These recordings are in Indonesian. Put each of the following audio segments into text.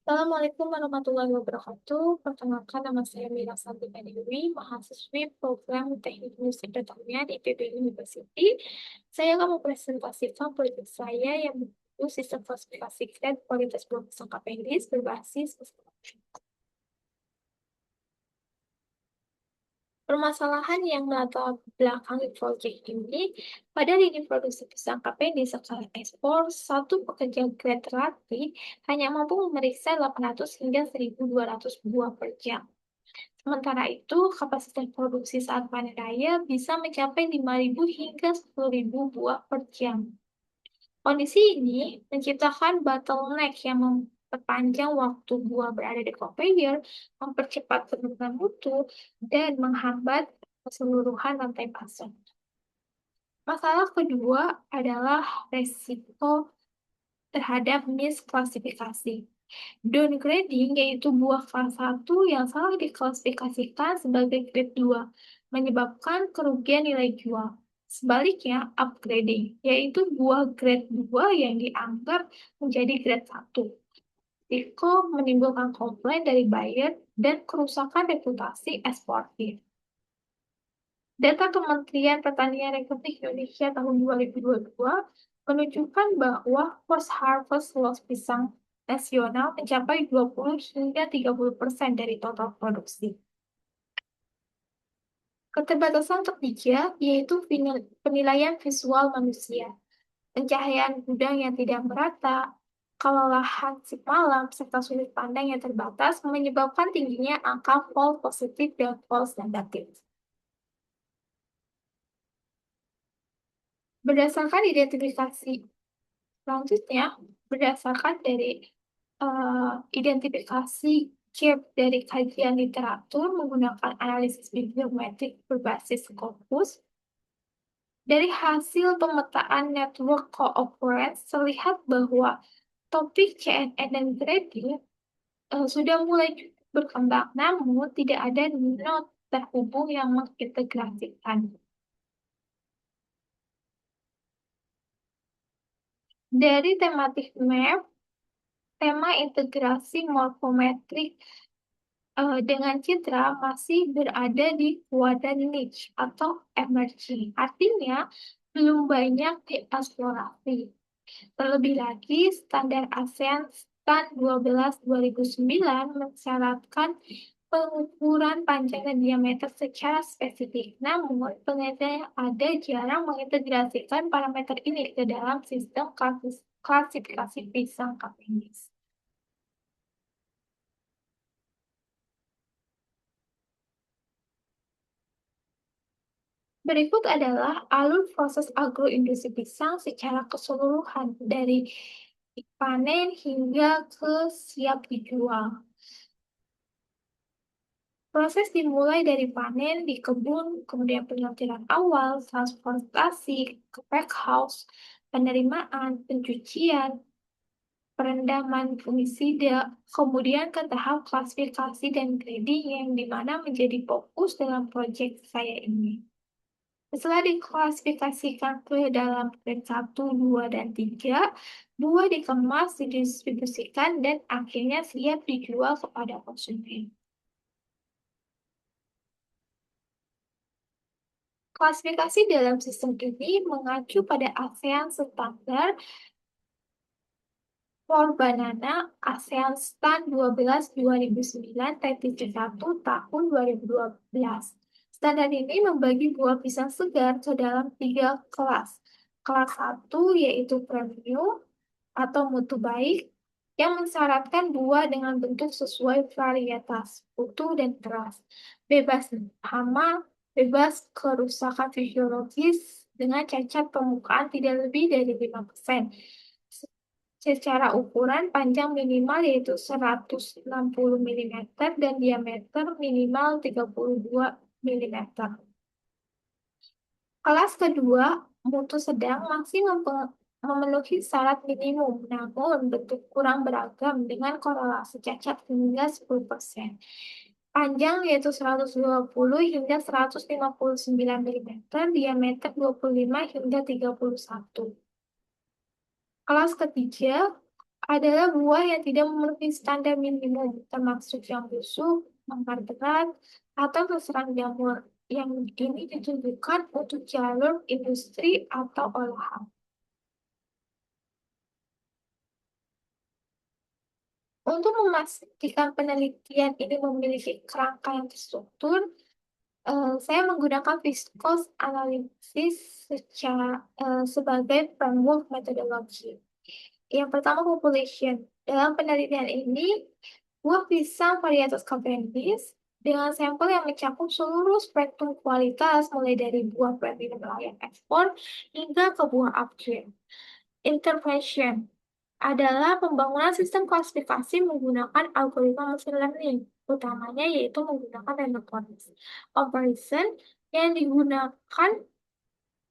Assalamualaikum warahmatullahi wabarakatuh. Perkenalkan, nama saya Mira Santika Dewi, mahasiswi program Teknik Industri Pertanian IPB University. Saya akan mempresentasikan proyek saya yang berjudul Sistem Klasifikasi Grade Kualitas Buah Pisang Kapendis berbasis permasalahan yang melatar belakangi proyek ini, pada lini produksi pisang kapendis skala ekspor, satu pekerja grade terlatih hanya mampu memeriksa 800 hingga 1.200 buah per jam. Sementara itu, kapasitas produksi saat panen raya bisa mencapai 5.000 hingga 10.000 buah per jam. Kondisi ini menciptakan bottleneck yang memperpanjang waktu buah berada di conveyor, mempercepat penurunan mutu, dan menghambat keseluruhan rantai pasok. Masalah kedua adalah resiko terhadap misklasifikasi. Downgrading yaitu buah kelas 1 yang salah diklasifikasikan sebagai grade 2, menyebabkan kerugian nilai jual. Sebaliknya, upgrading yaitu buah grade 2 yang dianggap menjadi grade 1. Risiko menimbulkan komplain dari buyer dan kerusakan reputasi eksportir. Data Kementerian Pertanian Republik Indonesia tahun 2022 menunjukkan bahwa post-harvest loss pisang nasional mencapai 20 hingga 30% dari total produksi. Keterbatasan ketiga yaitu penilaian visual manusia, pencahayaan gudang yang tidak merata, kelelahan sip malam, serta sudut pandang yang terbatas menyebabkan tingginya angka false positif dan false negatif. Berdasarkan identifikasi selanjutnya, berdasarkan dari identifikasi gap dari kajian literatur menggunakan analisis bibliometrik berbasis Scopus, dari hasil pemetaan network co-occurrence terlihat bahwa topik CNN dan grading sudah mulai berkembang, namun tidak ada node terhubung yang mengintegrasikan. Dari tematik map, tema integrasi morfometrik dengan citra masih berada di kuadran niche atau emerging, artinya belum banyak dieksplorasi. Terlebih lagi, standar ASEAN STAN 12 2009 mensyaratkan pengukuran panjang dan diameter secara spesifik. Namun, penelitian yang ada jarang mengintegrasikan parameter ini ke dalam sistem klasifikasi pisang kapendis. Berikut adalah alur proses agroindustri pisang secara keseluruhan dari panen hingga ke siap dijual. Proses dimulai dari panen di kebun, kemudian penyortiran awal, transportasi ke pack house, penerimaan, pencucian, perendaman fungisida, kemudian ke tahap klasifikasi dan grading yang dimana menjadi fokus dalam proyek saya ini. Setelah diklasifikasikan ke dalam grade 1, 2, dan 3, buah dikemas, didistribusikan, dan akhirnya siap dijual kepada konsumen. Klasifikasi dalam sistem ini mengacu pada ASEAN Standar for Banana ASEAN STAN 12 2009 1 tahun 2012. Standar ini membagi buah pisang segar ke dalam 3 kelas. Kelas 1 yaitu premium atau mutu baik yang mensyaratkan buah dengan bentuk sesuai varietas, utuh dan keras, bebas hama, bebas kerusakan fisiologis dengan cacat permukaan tidak lebih dari 5%. Secara ukuran panjang minimal yaitu 160 mm dan diameter minimal 32 mm. Kelas kedua, mutu sedang masih memenuhi syarat minimum, namun bentuk kurang beragam dengan korelasi cacat hingga 10%. Panjang yaitu 120 hingga 159 mm, diameter 25 hingga 31. Kelas ketiga, adalah buah yang tidak memenuhi standar minimum, termasuk yang busuk, mangkar berat, atau terserang jamur. Yang ini ditujukan untuk jalur industri atau olahan. Untuk memastikan penelitian ini memiliki kerangka yang terstruktur, saya menggunakan viscose analysis sebagai framework metodologi. Yang pertama, population. Dalam penelitian ini, buah pisang varietas Cavendish dengan sampel yang mencakup seluruh spektrum kualitas, mulai dari buah premium layak ekspor hingga ke buah upgrade. Intervention adalah pembangunan sistem klasifikasi menggunakan algoritma machine learning, utamanya yaitu menggunakan random forest comparison yang digunakan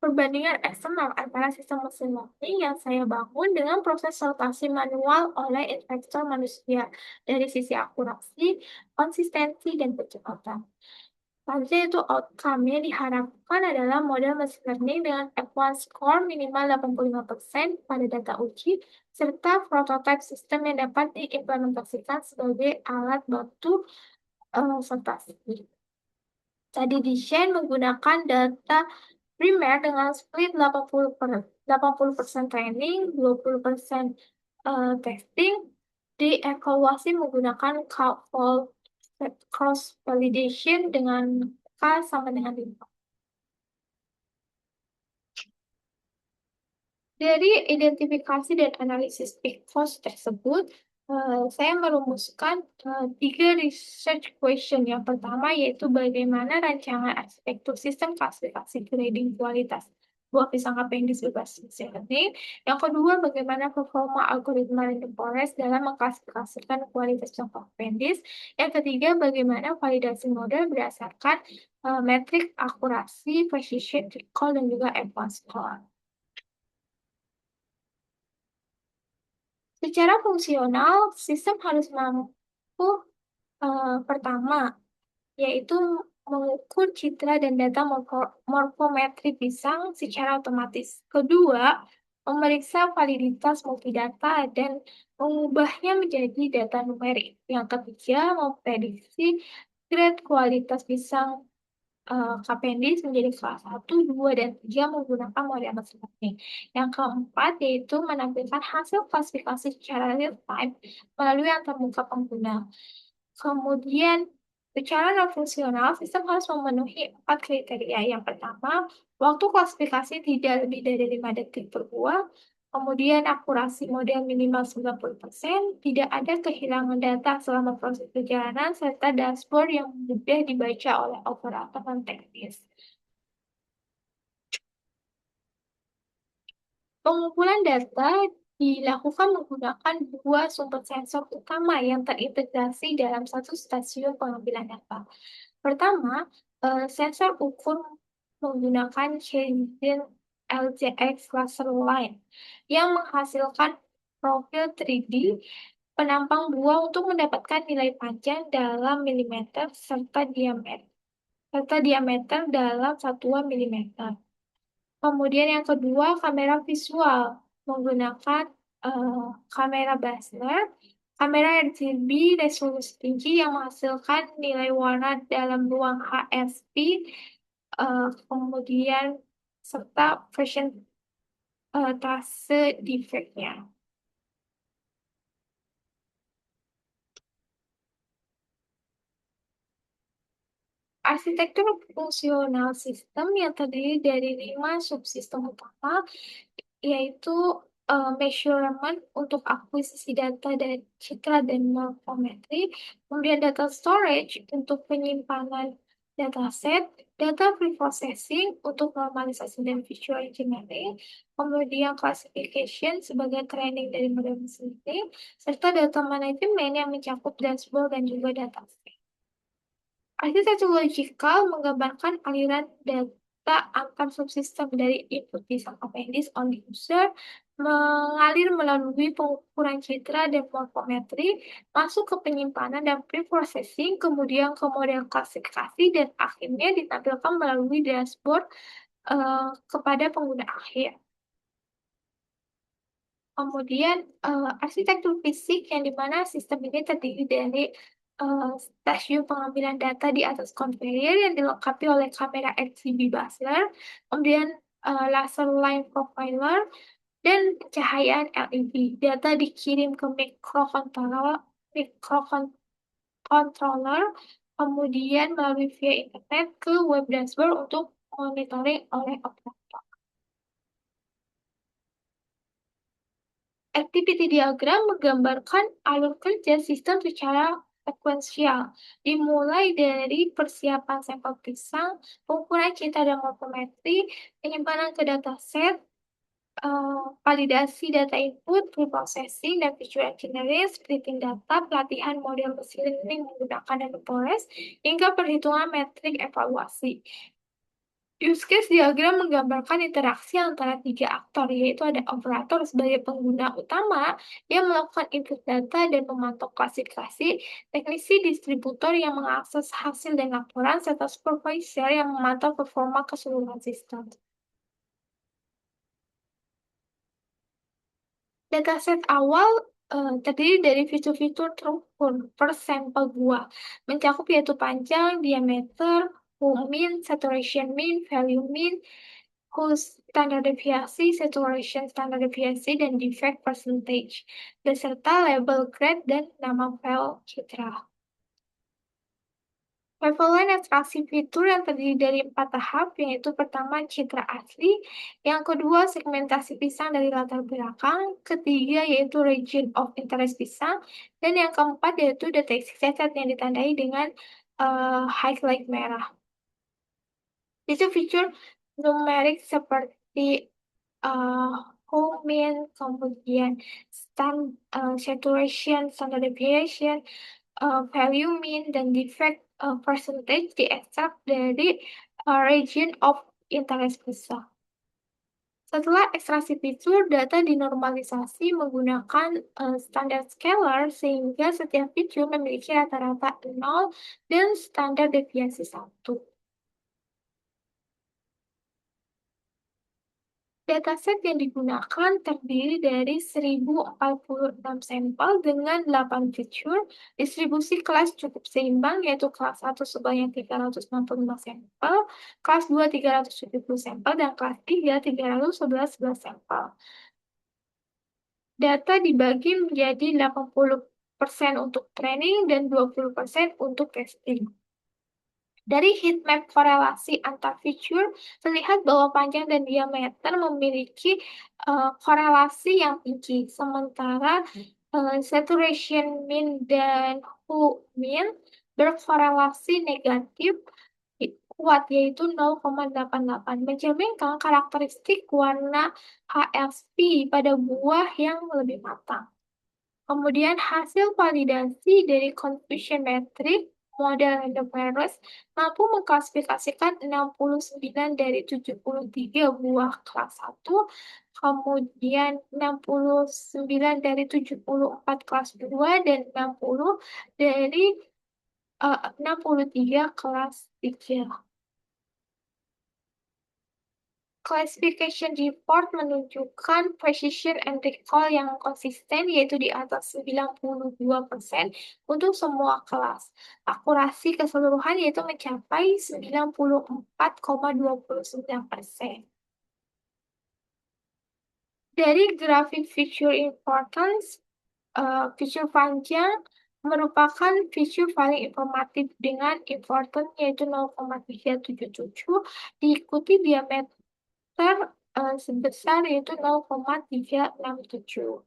perbandingan eksternal antara sistem mesin learning yang saya bangun dengan proses sortasi manual oleh investor manusia dari sisi akurasi, konsistensi, dan kecepatan. Selanjutnya itu outcome-nya diharapkan adalah model machine learning dengan F1 score minimal 85% pada data uji, serta prototype sistem yang dapat diimplementasikan sebagai alat bantu sortasi. Tadi desain menggunakan data primer dengan split 80% training, 20% testing, dievaluasi menggunakan fold cross validation dengan K sama dengan 5. Dari identifikasi dan analisis big cost tersebut, saya merumuskan 3 research question. Yang pertama yaitu bagaimana rancangan arsitektur sistem klasifikasi grading kualitas buah pisang Cavendish berbasis machine learning. Yang kedua, bagaimana performa algoritma random forest dalam mengklasifikasikan kualitas pisang Cavendish. Yang ketiga, bagaimana validasi model berdasarkan metrik akurasi, precision, recall, dan juga advanced score. Secara fungsional, sistem harus mampu pertama, yaitu mengukur citra dan data morfometri pisang secara otomatis. Kedua, memeriksa validitas multidata dan mengubahnya menjadi data numerik. Yang ketiga, memprediksi grade kualitas pisang Cavendish menjadi kelas 1, 2, dan 3 menggunakan model mesin learning. Yang keempat yaitu menampilkan hasil klasifikasi secara real time melalui antarmuka pengguna. Kemudian, secara non-fungsional, sistem harus memenuhi 4 kriteria. Yang pertama, waktu klasifikasi tidak lebih dari 5 detik per buah. Kemudian, akurasi model minimal 90%, tidak ada kehilangan data selama proses perjalanan, serta dashboard yang mudah dibaca oleh operator non-teknis. Pengumpulan data dilakukan menggunakan 2 sumber sensor utama yang terintegrasi dalam satu stasiun pengambilan data. Pertama, sensor ukur menggunakan Shenzhen LJX Laser Line yang menghasilkan profil 3D penampang buah untuk mendapatkan nilai panjang dalam milimeter serta diameter dalam satuan milimeter. Kemudian yang kedua, kamera visual menggunakan eh, kamera Basler, kamera RGB resolusi tinggi yang menghasilkan nilai warna dalam ruang HSP, kemudian serta presentase defeknya. Arsitektur fungsional sistem yang terdiri dari 5 subsistem utama, yaitu measurement untuk akuisisi data dan citra dan morfometri, kemudian data storage untuk penyimpanan dataset, data preprocessing untuk normalisasi dan visual engineering, kemudian classification sebagai training dari model mesin learning, serta data manajemen yang mencakup dashboard dan juga dataset. Arsitektur logikal menggambarkan aliran data antar subsistem dari input pisang appendix oleh user, mengalir melalui pengukuran citra dan morfometri, masuk ke penyimpanan dan preprocessing, kemudian ke model klasifikasi, dan akhirnya ditampilkan melalui dashboard kepada pengguna akhir. Kemudian arsitektur fisik yang dimana sistem ini terdiri dari stasiun pengambilan data di atas konveyor yang dilengkapi oleh kamera RGB buzzer, kemudian laser line profiler, dan pencahayaan LED. Data dikirim ke microcontroller, kemudian melalui via internet ke web dashboard untuk monitoring oleh operator. Activity diagram menggambarkan alur kerja sistem secara sekuensial, dimulai dari persiapan sampel pisang, pengukuran citra dan morfometri, penyimpanan ke dataset, validasi data input, preprocessing, dan visual engineering, splitting data, pelatihan model mesin learning menggunakan data Forest, hingga perhitungan metrik evaluasi. Use case diagram menggambarkan interaksi antara tiga aktor, yaitu ada operator sebagai pengguna utama yang melakukan input data dan memantau klasifikasi, teknisi distributor yang mengakses hasil dan laporan, serta supervisor yang memantau performa keseluruhan sistem. Dataset awal terdiri dari fitur-fitur terukur per sampel buah, mencakup yaitu panjang, diameter, whole mean, saturation mean, value mean, whole standar deviasi, saturation standar deviasi, dan defect percentage, beserta label grade dan nama file citra. Levelan ekstraksi fitur yang terdiri dari 4 tahap, yaitu pertama citra asli, yang kedua segmentasi pisang dari latar belakang, ketiga yaitu region of interest pisang, dan yang keempat yaitu deteksi cacat yang ditandai dengan highlight merah. Itu fitur numerik seperti uh, whole mean, kemudian saturation, standard deviation, value mean, dan defect percentage diekstrak dari region of interest besar. Setelah ekstraksi fitur, data dinormalisasi menggunakan standar scalar sehingga setiap fitur memiliki rata-rata 0 dan standar deviasi 1. Dataset yang digunakan terdiri dari 1046 sampel dengan 8 fitur, distribusi kelas cukup seimbang, yaitu kelas 1 sebanyak 365 sampel, kelas 2 370 sampel, dan kelas 3 311 sampel. Data dibagi menjadi 80% untuk training dan 20% untuk testing. Dari heatmap korelasi antar fitur, terlihat bahwa panjang dan diameter memiliki korelasi yang tinggi, sementara saturation mean dan whole mean berkorelasi negatif kuat, yaitu 0,88, mencerminkan karakteristik warna HSP pada buah yang lebih matang. Kemudian hasil validasi dari confusion metric model Endovirus mampu mengklasifikasikan 69 dari 73 buah kelas 1, kemudian 69 dari 74 kelas 2, dan 60 dari 63 kelas 3. Classification report menunjukkan precision and recall yang konsisten, yaitu di atas 92% untuk semua kelas. Akurasi keseluruhan yaitu mencapai 94,29%. Dari grafik feature importance, fitur panjang merupakan fitur paling informatif dengan important yaitu 0,377, diikuti diameter sebesar yaitu 0,367.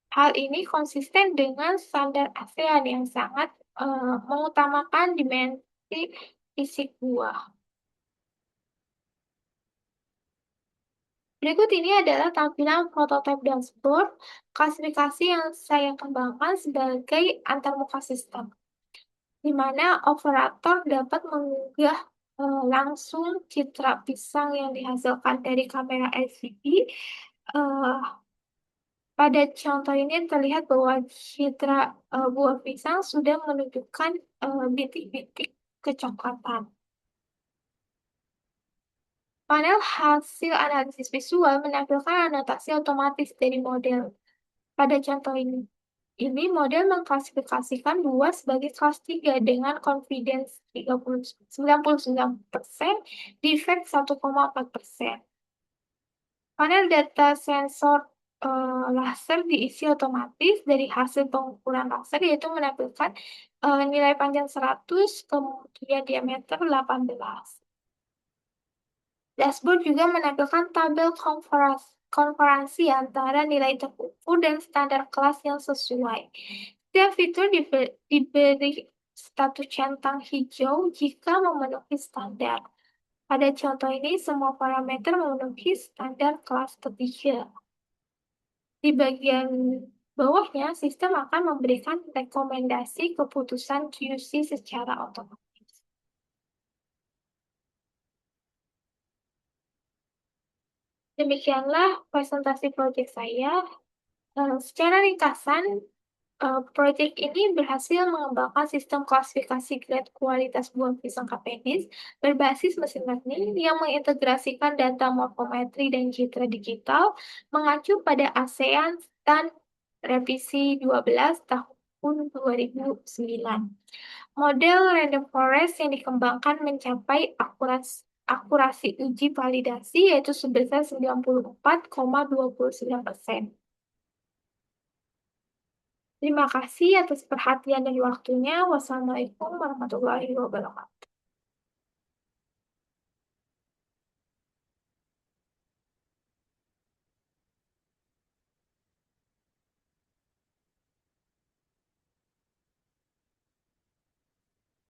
Hal ini konsisten dengan standar ASEAN yang sangat mengutamakan dimensi fisik buah. Berikut ini adalah tampilan prototipe dashboard klasifikasi yang saya kembangkan sebagai antarmuka sistem, di mana operator dapat mengunggah langsung citra pisang yang dihasilkan dari kamera LCD. Pada contoh ini terlihat bahwa citra buah pisang sudah menunjukkan bintik-bintik kecoklatan. Panel hasil analisis visual menampilkan anotasi otomatis dari model. Pada contoh ini model mengklasifikasikan buah sebagai kelas 3 dengan confidence 99%, defect 1,4%. Panel data sensor laser diisi otomatis dari hasil pengukuran laser, yaitu menampilkan nilai panjang 100, kemudian diameter 18. Dashboard juga menampilkan tabel konferensi antara nilai terukur dan standar kelas yang sesuai. Setiap fitur diberi status centang hijau jika memenuhi standar. Pada contoh ini, semua parameter memenuhi standar kelas ketiga. Di bagian bawahnya, sistem akan memberikan rekomendasi keputusan QC secara otomatis. Demikianlah presentasi proyek saya. Secara ringkasan, proyek ini berhasil mengembangkan sistem klasifikasi grade kualitas buah pisang Capenis berbasis mesin learning yang mengintegrasikan data morfometri dan citra digital mengacu pada ASEAN dan Revisi 12 tahun 2009. Model random forest yang dikembangkan mencapai akurasi uji validasi yaitu sebesar 94,29%. Terima kasih atas perhatian dan waktunya. Wassalamualaikum warahmatullahi wabarakatuh.